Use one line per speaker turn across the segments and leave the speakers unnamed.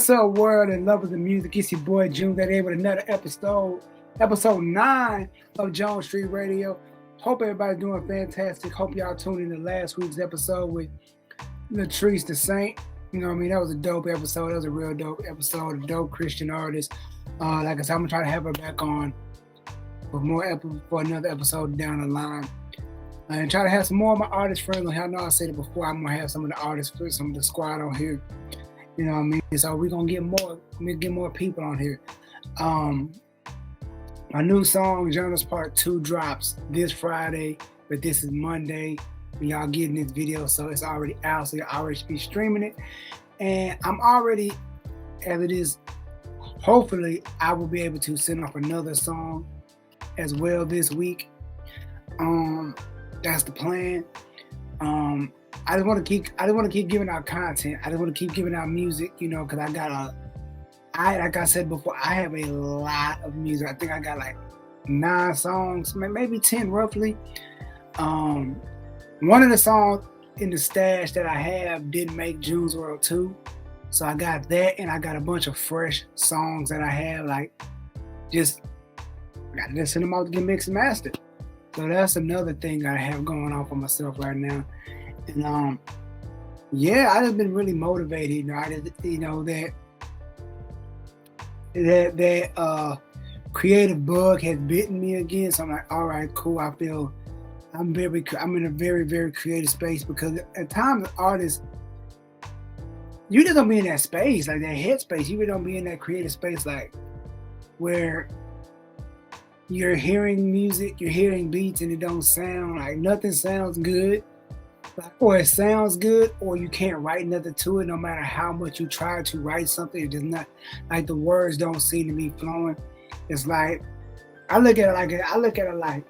What's up, world and lovers of music? It's your boy JunesEightyEIght with another episode 9 of Jones Street Radio. Hope everybody's doing fantastic. Hope y'all tuned in to last week's episode with Latrice the Saint. You know what I mean? That was a dope episode. That was a real dope episode. A dope Christian artist. Like I said, I'm gonna try to have her back on for another episode down the line. And try to have some more of my artist friends on here. I know I said it before. I'm gonna have some of the artists, some of the squad on here. You know what I mean? So we're gonna get more people on here. My new song, Jonas Part 2, drops this Friday, but this is Monday when y'all getting this video, so it's already out, so you already should be streaming it. And I'm already, as it is, hopefully I will be able to send off another song as well this week. That's the plan. I just want to keep giving out content. I just want to keep giving out music, you know, because like I said before, I have a lot of music. I think I got like 9 songs, maybe 10 roughly. One of the songs in the stash that I have didn't make June's World 2. So I got that, and I got a bunch of fresh songs that I have, like, I got to send them out to get mixed and mastered. So that's another thing I have going on for myself right now. And yeah, I just been really motivated. You know, I just, you know, that creative bug has bitten me again. So I'm like, all right, cool. I feel I'm in a very, very creative space, because at times artists, you just don't be in that space, like that head space. You really don't be in that creative space, like where you're hearing music, you're hearing beats, and it don't sound like nothing sounds good. Or it sounds good, or you can't write nothing to it. No matter how much you try to write something, it does not, like, the words don't seem to be flowing. It's like, I look at it like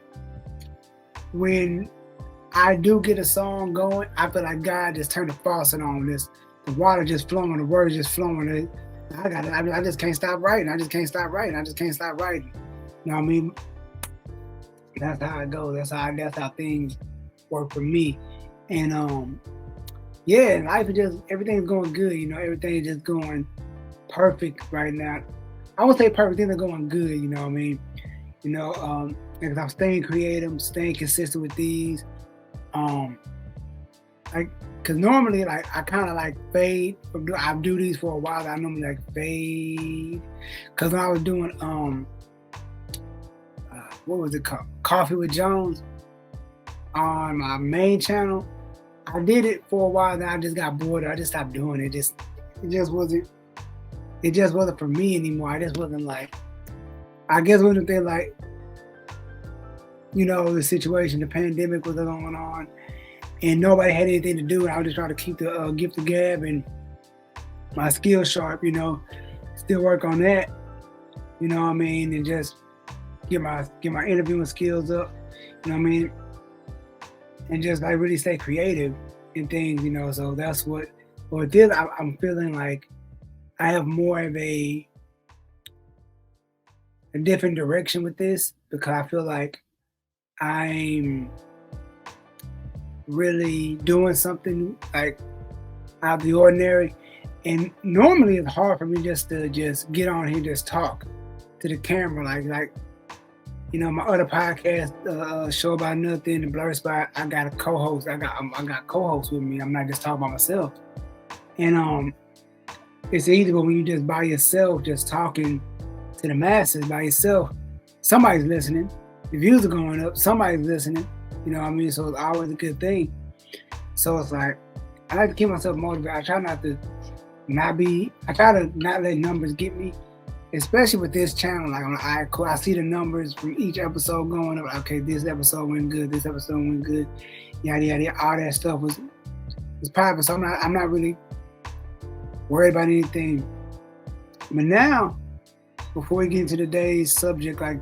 when I do get a song going, I feel like God just turned the faucet on. The water just flowing, the words just flowing. I just can't stop writing. I just can't stop writing. You know what I mean? That's how it goes. That's how things work for me. And yeah, life is just, everything's going good, you know, everything's just going perfect right now. I would say perfect, things are going good, you know what I mean? You know, because I'm staying creative, staying consistent with these. Because normally, like, I kind of like fade. I do these for a while. I normally like fade. Because when I was doing, what was it called? Coffee with Jones on my main channel. I did it for a while, then I just got bored. I just stopped doing it. It just wasn't for me anymore. I just wasn't like, I guess when they like, you know, the situation, the pandemic was going on, and nobody had anything to do, and I was just trying to keep the gift of gab and my skills sharp, you know, still work on that, you know what I mean, and just get my interviewing skills up, you know what I mean. And just like really stay creative in things, you know. So that's what this, I'm feeling like I have more of a different direction with this, because I feel like I'm really doing something like out of the ordinary. And normally it's hard for me just to get on here and just talk to the camera, like. You know, my other podcast, Show About Nothing, the Blur Spot, I got a co-host. I got co-hosts with me. I'm not just talking about myself. And it's easy, but when you just by yourself, just talking to the masses by yourself, somebody's listening. The views are going up. Somebody's listening. You know what I mean? So it's always a good thing. So it's like, I like to keep myself motivated. I try to not let numbers get me. Especially with this channel, like, I see the numbers from each episode going up. Okay, this episode went good. This episode went good. Yada yada yada. All that stuff was private, so I'm not really worried about anything. But now, before we get into today's subject, like,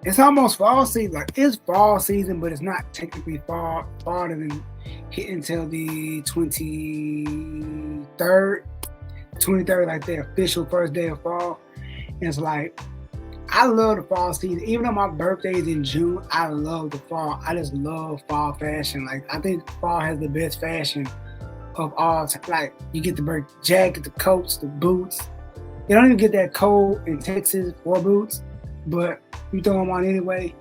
it's almost fall season. Like, it's fall season, but it's not technically farther than hit until the 23rd, like the official first day of fall. And it's like, I love the fall season. Even though my birthday is in June, I love the fall. I just love fall fashion. Like, I think fall has the best fashion of all time. Like you get the jacket, the coats, the boots. You don't even get that cold in Texas for boots, but you throw them on anyway.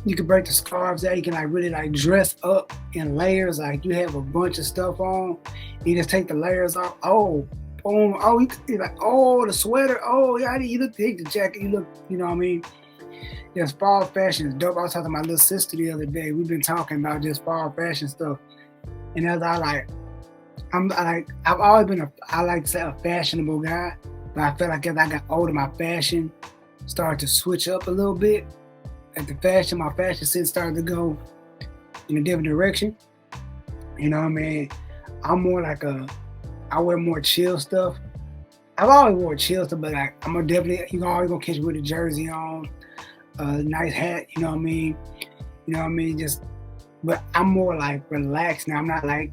You can break the scarves out. You can like really like dress up in layers. Like you have a bunch of stuff on. You just take the layers off. Oh, boom. Oh, you're like, oh, the sweater. Oh, yeah, you look, take the jacket. You look, you know what I mean? Yes, fall fashion is dope. I was talking to my little sister the other day. We've been talking about just fall fashion stuff. And as I've always been I like to say a fashionable guy, but I feel like as I got older, my fashion started to switch up a little bit. Like my fashion sense started to go in a different direction. You know what I mean? I'm more like I wear more chill stuff. I've always worn chill stuff, but like I'm gonna definitely, you always gonna catch me with a jersey on, a nice hat, you know what I mean? You know what I mean? But I'm more like relaxed now. I'm not like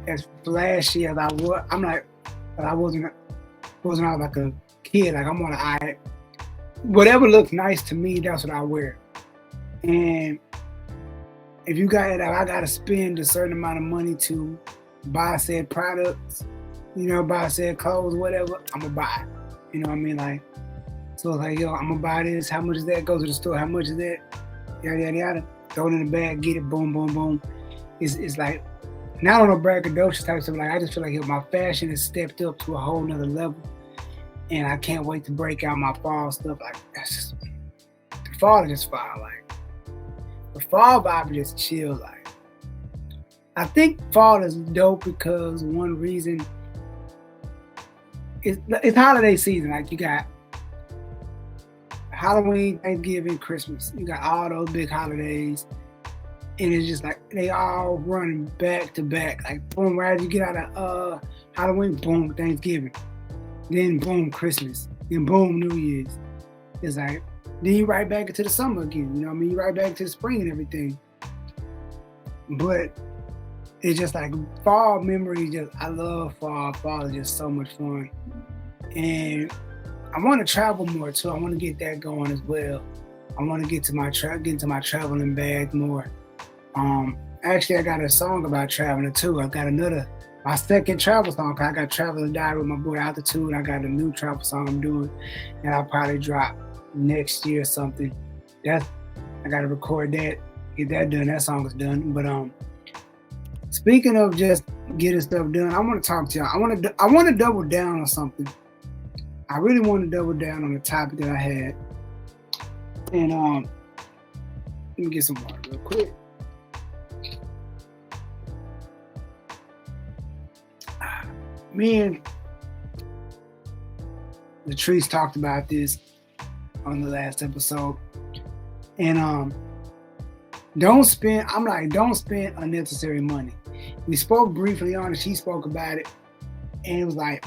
as flashy as I was. I'm like, but I wasn't out like a kid. Like I'm on whatever looks nice to me, that's what I wear. And if you got it, I gotta spend a certain amount of money to buy said products, buy said clothes, whatever, I'm gonna buy it. You know what I mean? Like, so it's like, yo, I'm gonna buy this. How much is that? Go to the store. How much is that? Yada, yada, yada. Throw it in the bag, get it, boom, boom, boom. It's like, not on a braggadocious type of stuff. Like, I just feel like my fashion has stepped up to a whole nother level. And I can't wait to break out my fall stuff. Like, the fall is just fire. Like, the fall vibe is just chill. Like, I think fall is dope because one reason it's holiday season. Like, you got Halloween, Thanksgiving, Christmas. You got all those big holidays. And it's just like, they all running back to back. Like, boom, right as you get out of Halloween, boom, Thanksgiving. Then boom, Christmas. Then boom, New Year's. It's like, then you right back into the summer again. You know what I mean? You right back to the spring and everything. But it's just like fall memories. I love fall. Fall is just so much fun. And I want to travel more too. I want to get that going as well. I want to get into my traveling bag more. Actually, I got a song about traveling too. I got my second travel song. I got Traveling Diary with my boy Altitude. I got a new travel song I'm doing, and I'll probably drop next year or something. I got to record that, get that done. That song is done. But speaking of just getting stuff done, I want to talk to y'all. I want to double down on something. I really want to double down on the topic that I had. And let me get some water real quick. Me and Latrice talked about this on the last episode. And don't spend unnecessary money. We spoke briefly on it. She spoke about it. And it was like,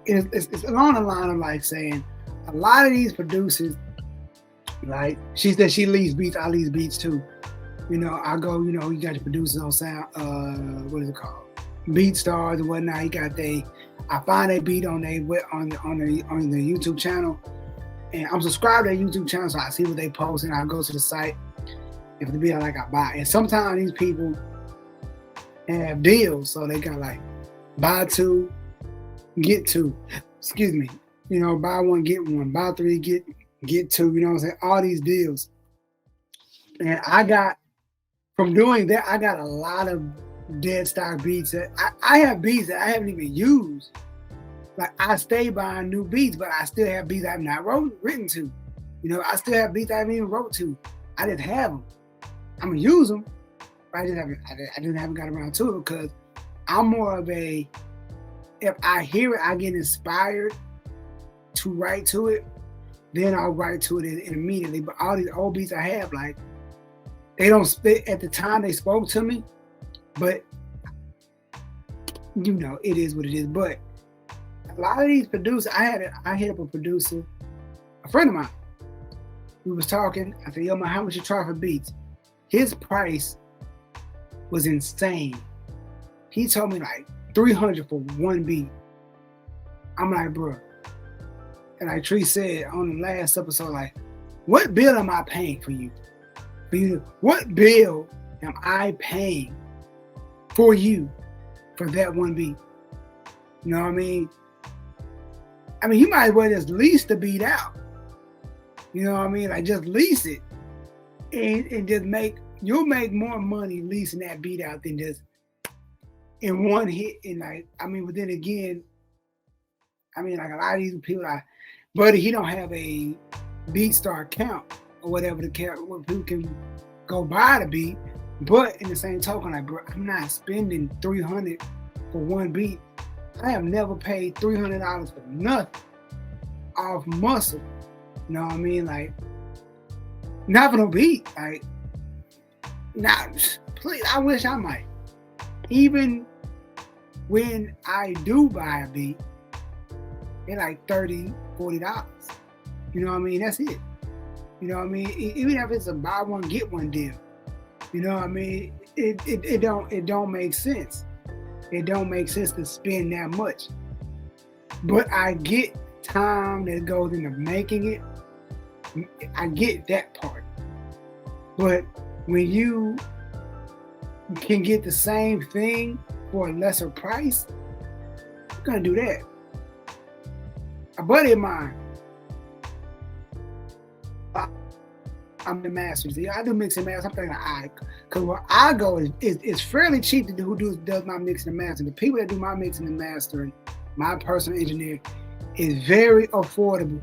it's along the line of like saying, a lot of these producers, like, she said she leaves beats, I leave beats too. I go, you got your producers on sound, what is it called? BeatStars and whatnot. I find a beat on the YouTube channel, and I'm subscribed to their YouTube channel, so I see what they post, and I go to the site. If the beat I like, I buy. And sometimes these people have deals, so they got like buy two, get two. Excuse me. Buy one, get one. Buy three, get two. You know what I'm saying? All these deals. And from doing that, I got a lot of dead stock beats that I have beats that I haven't even used. Like, I stay buying new beats, but I still have beats I've not written to. I still have beats I haven't even wrote to. I just have them. I'm gonna use them, but I just haven't got around to it because I'm more of if I hear it, I get inspired to write to it, then I'll write to it immediately. But all these old beats I have, like, at the time they spoke to me, but it is what it is. But a lot of these producers, I hit up a producer, a friend of mine. We was talking. I said, yo, man, how much you charge for beats? His price was insane. He told me like $300 for one beat. I'm like, bro. And like Tree said on the last episode, like, what bill am I paying for you? What bill am I paying for you for that one beat. You know what I mean? I mean, you might as well just lease the beat out. You know what I mean? Like, just lease it and just you'll make more money leasing that beat out than just in one hit. And like, I mean, but then again, I mean, like a lot of these people, buddy, he don't have a BeatStar account or whatever the count where people can go buy the beat. But in the same token, like, bro, I'm not spending $300 for one beat. I have never paid $300 for nothing off muscle. You know what I mean? Like, not for no beat. Like, please, I wish I might. Even when I do buy a beat, they're like $30, $40. You know what I mean? That's it. You know what I mean? Even if it's a buy one, get one deal. You know what I mean? It don't make sense. It don't make sense to spend that much. But I get time that goes into making it. I get that part. But when you can get the same thing for a lesser price, I'm gonna do that. A buddy of mine, I'm the masters. Yeah, I do mix and master. I'm thinking because where I go is fairly cheap to do who does my mixing and mastering. The people that do my mixing and mastering, my personal engineer, is very affordable.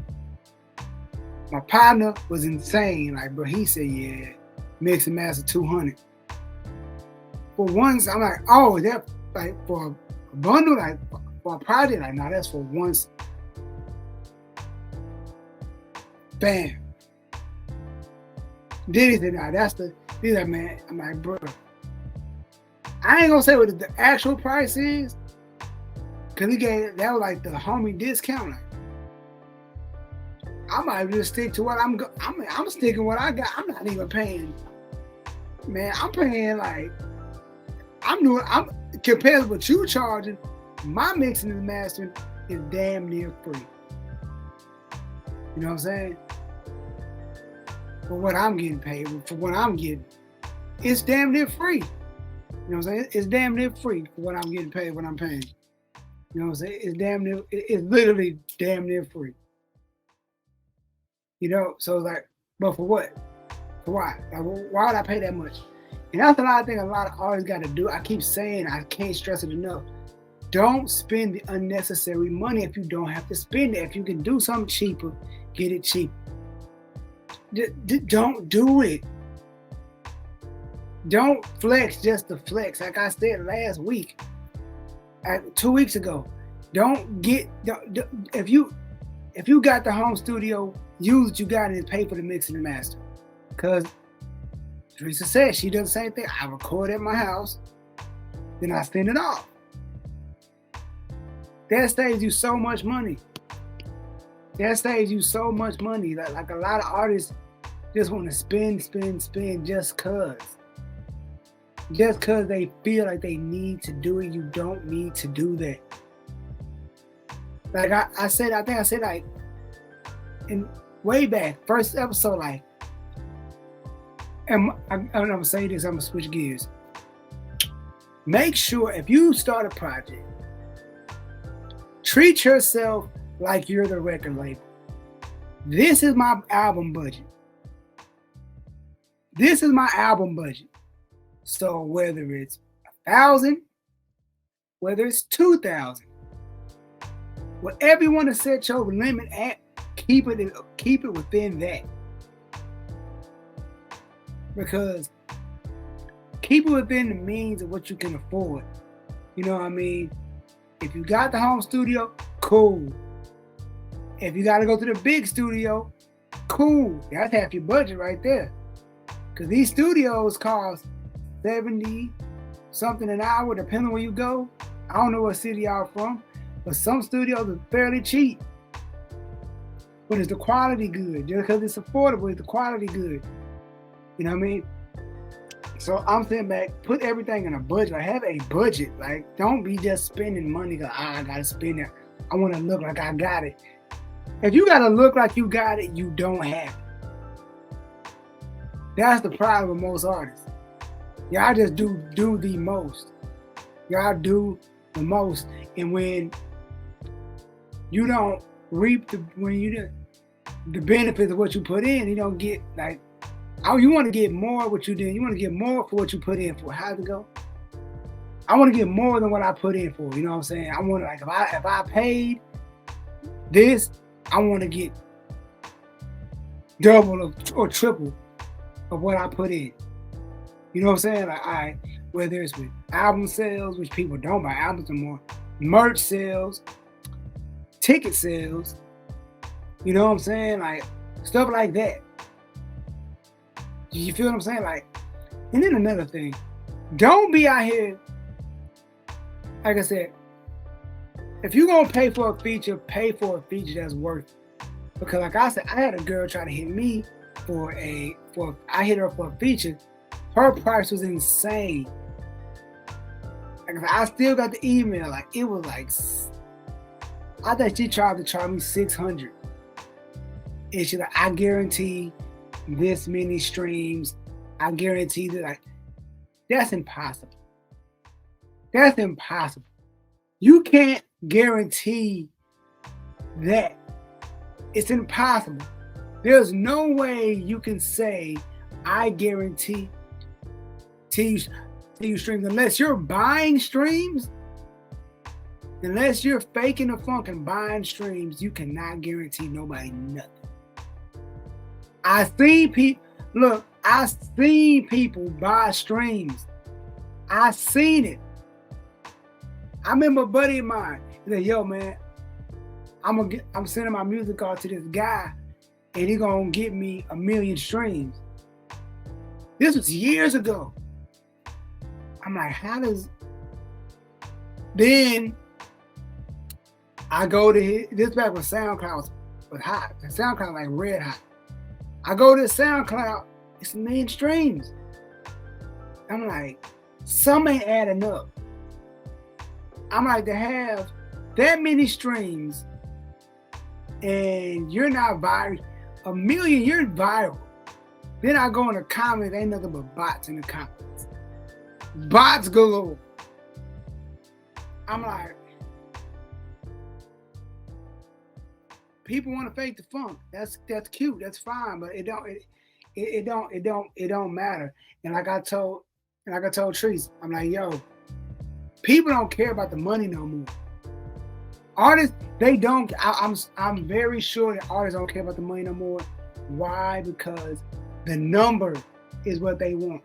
My partner was insane. Like, bro, he said, yeah, mix and master $200. For once, I'm like, oh, is that like for a bundle? Like for a project? Like, no, that's for once. Bam. Then he said, nah, he's like, man, I'm like, bro, I ain't gonna say what the actual price is, cause that was like the homie discount. Like, I might just stick to what I'm sticking what I got. I'm not even paying, man, I'm paying like, I'm compared to what you charging, my mixing and mastering is damn near free. You know what I'm saying? For what I'm getting paid, for what I'm getting, it's damn near free. You know what I'm saying? It's damn near free for what I'm getting paid, what I'm paying. You know what I'm saying? It's literally damn near free. You know, so like, but for what? For why? Like, why would I pay that much? And that's a lot of things a lot of artists got to do. I keep saying, I can't stress it enough. Don't spend the unnecessary money if you don't have to spend it. If you can do something cheaper, get it cheap. Don't do it. Don't flex just to flex. Like I said last week, 2 weeks ago, if you got the home studio, use what you got and pay for the mixing and master. Because Teresa said she does the same thing. I record at my house, then I send it off. That saves you so much money. That saves you so much money. Like a lot of artists just want to spend just cause. Just cause they feel like they need to do it. You don't need to do that. Like I said like in way back, first episode, like, and I'm gonna say this, I'm gonna switch gears. Make sure if you start a project, treat yourself like you're the record label. This is my album budget. This is my album budget. So whether it's 1,000, whether it's 2,000, whatever you want to set your limit at, keep it within that. Because keep it within the means of what you can afford. You know what I mean? If you got the home studio, cool. If you got to go to the big studio, cool. That's half your budget right there. Because these studios cost $70 something an hour, depending on where you go. I don't know what city y'all from, but some studios are fairly cheap. But is the quality good? Just because it's affordable, is the quality good? You know what I mean? So I'm sitting back, put everything in a budget. Like, have a budget. Like, don't be just spending money because I got to spend it. I want to look like I got it. If you got to look like you got it, you don't have it. That's the problem with most artists. Y'all just do the most. Y'all do the most. And when you don't reap the benefits of what you put in, you don't get like, oh, you want to get more what you did. You want to get more for what you put in for. How's it go? I want to get more than what I put in for. You know what I'm saying? I want to, like, if I paid this, I want to get double or triple of what I put in. You know what I'm saying? Like, whether it's with album sales, which people don't buy albums anymore, merch sales, ticket sales, you know what I'm saying? Like, stuff like that. You feel what I'm saying? Like, and then another thing, don't be out here, like I said, if you're going to pay for a feature, pay for a feature that's worth it. Because like I said, I had a girl try to hit me I hit her for a feature. Her price was insane. Like, I still got the email. Like, it was like, I thought she tried to charge me $600. And she's like, I guarantee this many streams. I guarantee that. Like, that's impossible. That's impossible. You can't guarantee that. It's impossible. There's no way you can say, I guarantee you streams, unless you're buying streams, unless you're faking the funk and buying streams, you cannot guarantee nobody nothing. I've seen people buy streams. I seen it. I remember a buddy of mine, he said, yo, man, I'm sending my music out to this guy, and he gonna get me 1 million streams. This was years ago. I'm like, how does? Then I go to this back when SoundCloud was hot. SoundCloud like red hot. I go to SoundCloud, it's 1 million streams. I'm like, some ain't adding up. I'm like, to have that many streams and you're not viral, 1 million, you're viral. Then I go in the comments, ain't nothing but bots in the comments. Bots galore. I'm like, people want to fake the funk. That's cute. That's fine, but it don't matter. And like I told Treese, I'm like, yo, people don't care about the money no more. Artists, they don't. I'm very sure that artists don't care about the money no more. Why? Because the number is what they want.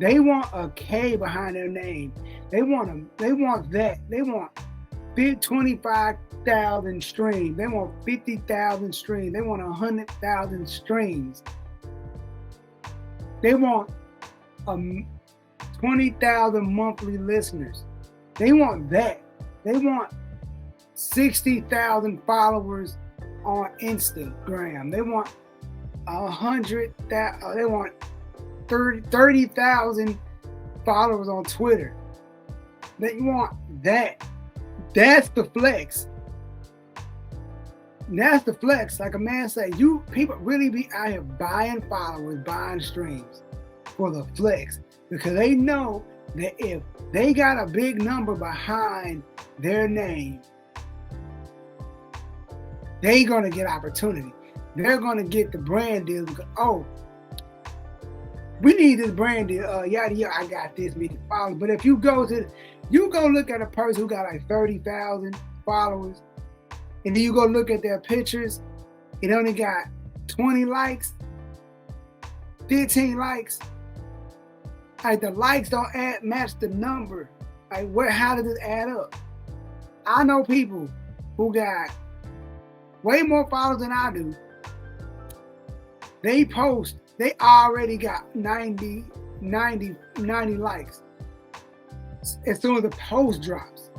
They want a K behind their name. They want that. They want 25,000 streams. They want 50,000 streams. They want 100,000 streams. They want 20,000 monthly listeners. They want that. They want 60,000 followers on Instagram. They want 100,000. They want 30,000 followers on Twitter. They want that. That's the flex. That's the flex. Like a man say, you people really be out here buying followers, buying streams for the flex, because they know that if they got a big number behind their name, they're gonna get opportunity. They're gonna get the brand deal. Because, oh, we need this brand deal. Yada yada. I got this many followers. But if you go look at a person who got like 30,000 followers, and then you go look at their pictures, it only got 20 likes, 15 likes. Like, the likes don't match the number. Like, how does it add up? I know people who got way more followers than I do. They post, they already got 90 likes as soon as the post drops.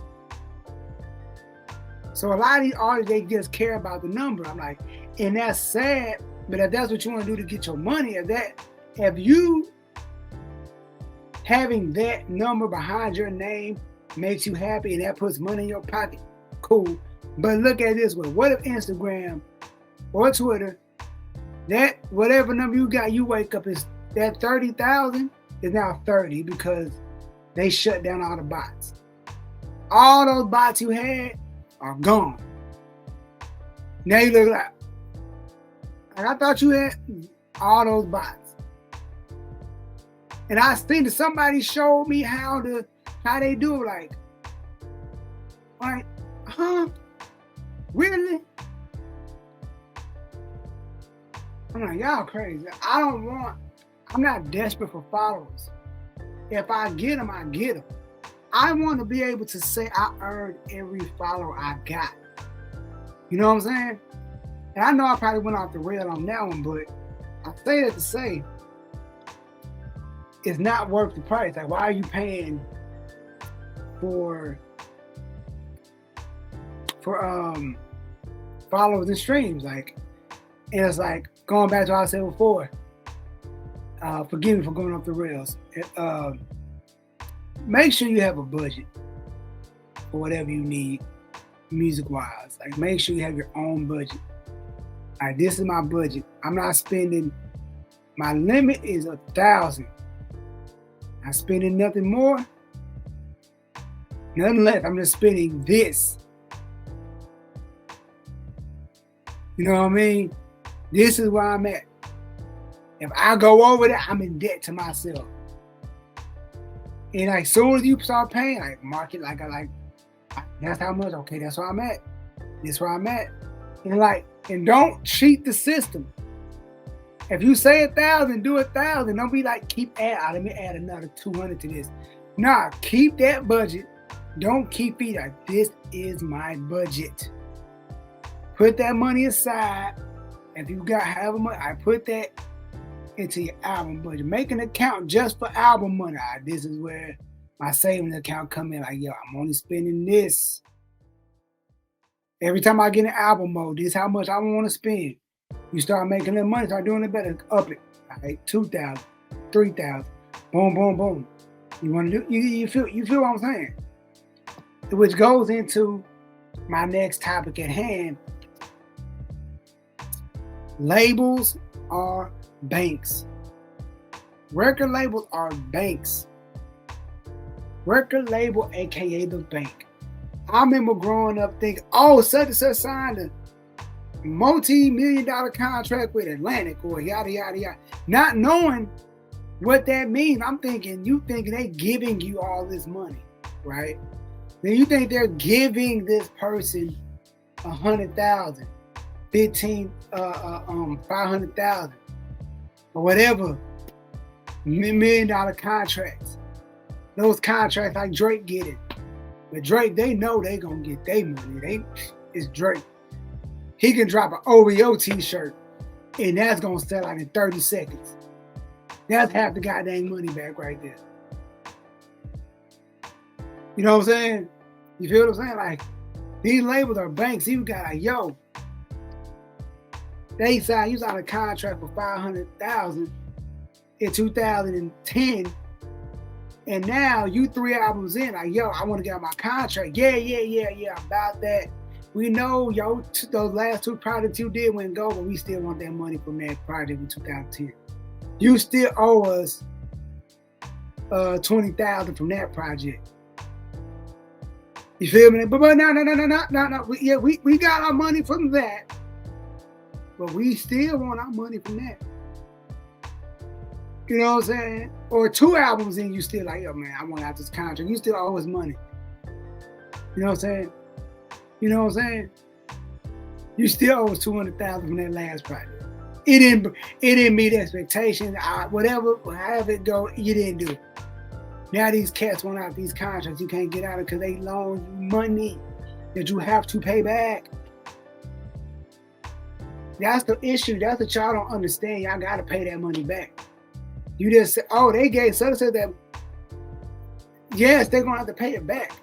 So a lot of these artists, they just care about the number. I'm like, and that's sad, but if that's what you want to do to get your money, if you having that number behind your name makes you happy and that puts money in your pocket, cool. But look at it this way. What if Instagram or Twitter, that whatever number you got, you wake up, is that 30,000 is now 30 because they shut down all the bots. All those bots you had are gone. Now you look like I thought you had all those bots. And I think that somebody showed me how they do it. Like, huh? Really? I'm like, y'all crazy. I'm not desperate for followers. If I get them, I get them. I want to be able to say I earned every follower I got. You know what I'm saying? And I know I probably went off the rail on that one, but I say that to say it's not worth the price. Like, why are you paying for followers and streams? Like, and it's like going back to what I said before. Forgive me for going off the rails. Make sure you have a budget for whatever you need music-wise. Like, make sure you have your own budget. All right, this is my budget. I'm not spending, my limit is 1,000. I'm spending nothing more, nothing less. I'm just spending this. You know what I mean? This is where I'm at. If I go over that, I'm in debt to myself. And like, soon as you start paying, like, mark it like that's how much. Okay, that's where I'm at. This where I'm at. And don't cheat the system. If you say 1,000, do 1,000. Don't be like, keep add. Let me add another 200 to this. Nah, keep that budget. Don't keep it like, this is my budget. Put that money aside. If you got however much, I put that into your album budget. Make an account just for album money. This is where my savings account come in. Like, yo, I'm only spending this. Every time I get in album mode, this is how much I want to spend. You start making that money, start doing it better, up it. All right, 2,000, 3,000, boom, boom, boom. You want to do? You feel what I'm saying? Which goes into my next topic at hand. Labels are banks. Record labels are banks. Record label, aka the bank. I remember growing up thinking, oh, such and such signed a multi-million-dollar contract with Atlantic or yada yada yada. Not knowing what that means. I'm thinking, you thinking they giving you all this money, right? Then you think they're giving this person 100,000, 500,000, or whatever $1,000,000 contracts. Those contracts like Drake get it. But Drake, they know they gonna get their money. It's Drake. He can drop an OVO t-shirt and that's gonna sell out in 30 seconds. That's half the goddamn money back right there. You know what I'm saying? You feel what I'm saying? Like, these labels are banks. You got like, yo, you signed a contract for 500,000 in 2010, and now you 3 albums in, like, yo, I want to get on my contract. Yeah, about that. We know, yo, those last 2 projects you did went go, but we still want that money from that project in 2010. You still owe us 20,000 from that project. You feel me? But no. We got our money from that, but we still want our money from that. You know what I'm saying? Or 2 albums in, you still like, yo, man, I want out this contract. You still owe us money. You know what I'm saying? You know what I'm saying? You still owe us 200,000 from that last project. It didn't meet expectations. However it go, you didn't do it. Now these cats want out these contracts you can't get out of because they loan you money that you have to pay back. That's the issue. That's what y'all don't understand. Y'all got to pay that money back. You just say, oh, they gave so that. Yes, they're going to have to pay it back.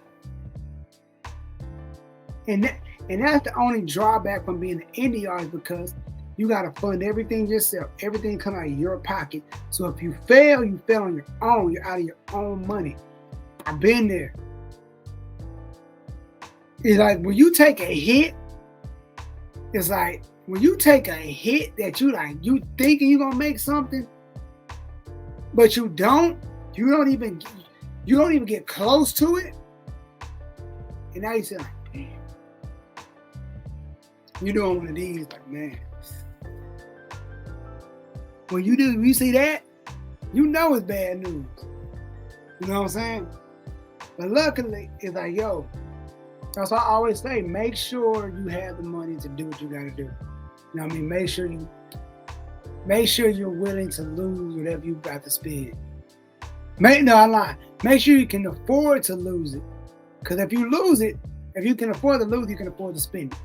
And that's the only drawback from being an indie artist, because you got to fund everything yourself. Everything come out of your pocket. So if you fail on your own. You're out of your own money. I've been there. It's like when you take a hit, it's like when you take a hit that you thinking you're going to make something, but you don't even, You don't even get close to it, and now you say like, damn. You're doing one of these, like, man. When you see that, you know it's bad news. You know what I'm saying? But luckily, it's like, yo, that's why I always say, make sure you have the money to do what you gotta do. You know what I mean? Make sure you're willing to lose whatever you got to spend. I'm lying. Make sure you can afford to lose it. Because if you lose it, if you can afford to lose, you can afford to spend it.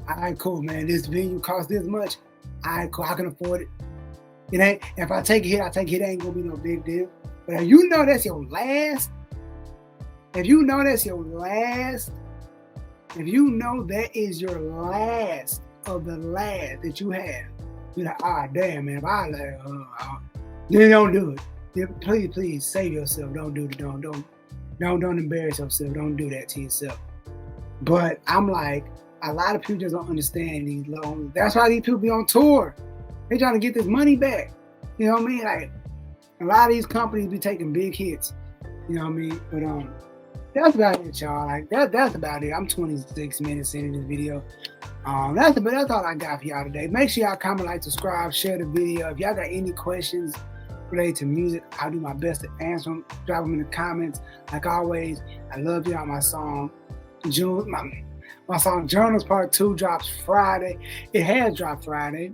All right, cool, man. This venue costs this much. All right, cool. I can afford it. It ain't. If I take a hit, I take a hit. It ain't gonna be no big deal. But if you know that's your last, if you know that is your last of the last that you have, you're like, ah, damn, man. If I then don't do it. Then please save yourself. Don't do it. Don't embarrass yourself. Don't do that to yourself. But I'm like, a lot of people just don't understand these loans. That's why these people be on tour. They trying to get this money back. You know what I mean? Like, a lot of these companies be taking big hits. You know what I mean? But that's about it, y'all. Like that's about it. I'm 26 minutes into this video. That's all I got for y'all today. Make sure y'all comment, like, subscribe, share the video. If y'all got any questions related to music, I'll do my best to answer them. Drop them in the comments. Like always, I love y'all. My song, my song Journals Part 2 drops Friday. It has dropped Friday.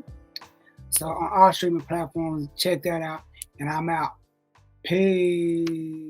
So on all streaming platforms, check that out. And I'm out. Peace.